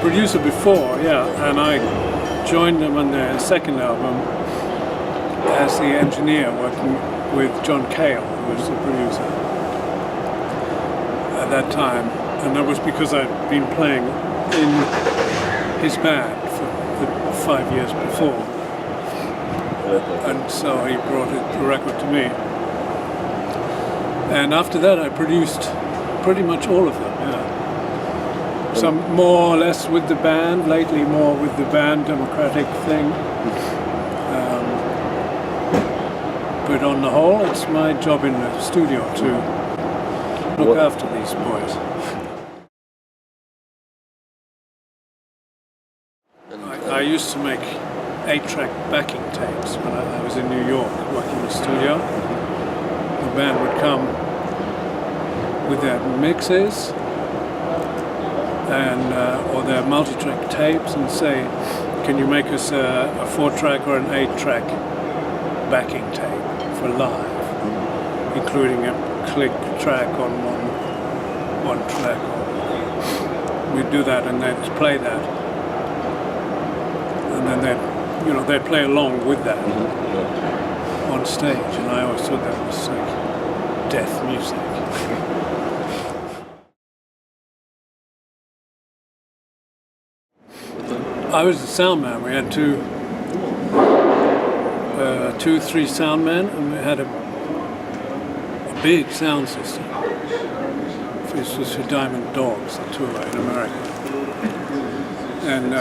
producer before, yeah, and I joined them on their second album as the engineer, working with John Cale, who was the producer at that time, and that was because I'd been playing in his band for 5 years before, and so he brought the record to me. And after that I produced pretty much all of them, yeah. Some more or less with the band, lately more with the band democratic thing. But on the whole, it's my job in the studio to look after these boys. I used to make 8-track backing tapes when I was in New York working in the studio. The band would come with their mixes and or their multi-track tapes and say, can you make us a 4-track or an 8-track backing tape for live, including a click track on one track. We'd do that and they'd play that, and then they'd play along with that on stage, and I always thought that was like death music. I was the sound man. We had two, 3 sound men, and we had a big sound system. This was for Diamond Dogs, the tour in America. And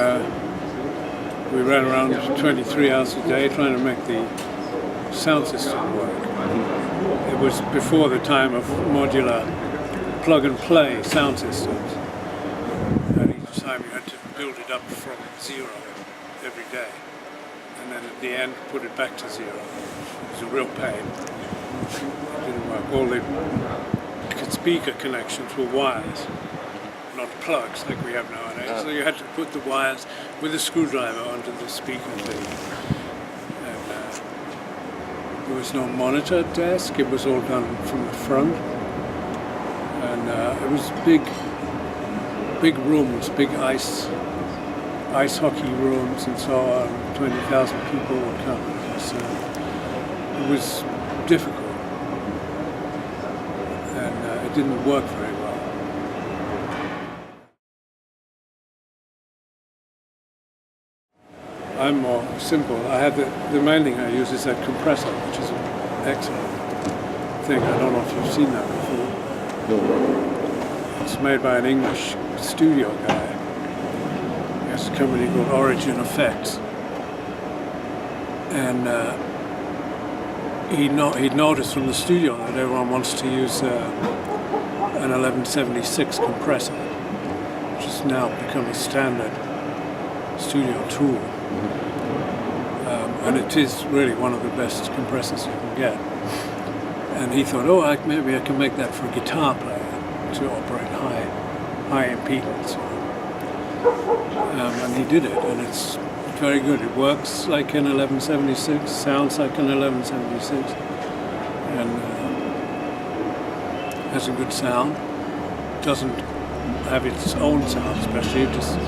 we ran around 23 hours a day trying to make the sound system work. It was before the time of modular plug-and-play sound systems. And each time you had to build it up from zero every day. And then at the end, put it back to zero. It was a real pain. It didn't work. All the speaker connections were wires, not plugs like we have nowadays. So you had to put the wires with a screwdriver onto the speaker thing. And there was no monitor desk. It was all done from the front. And it was big rooms, big ice hockey rooms and so on. 20,000 people would come. It was difficult. And it didn't work very well. I'm more simple. I have the main thing I use is that compressor, which is an excellent thing. I don't know if you've seen that before. No. It's made by an English studio guy. He has a company called Origin Effects. And he'd noticed from the studio that everyone wants to use an 1176 compressor, which has now become a standard studio tool. And it is really one of the best compressors you can get. And he thought, maybe I can make that for a guitar player to operate high impedance. And he did it, and it's very good. It works like an 1176, sounds like an 1176, and has a good sound. Doesn't have its own sound, especially. It just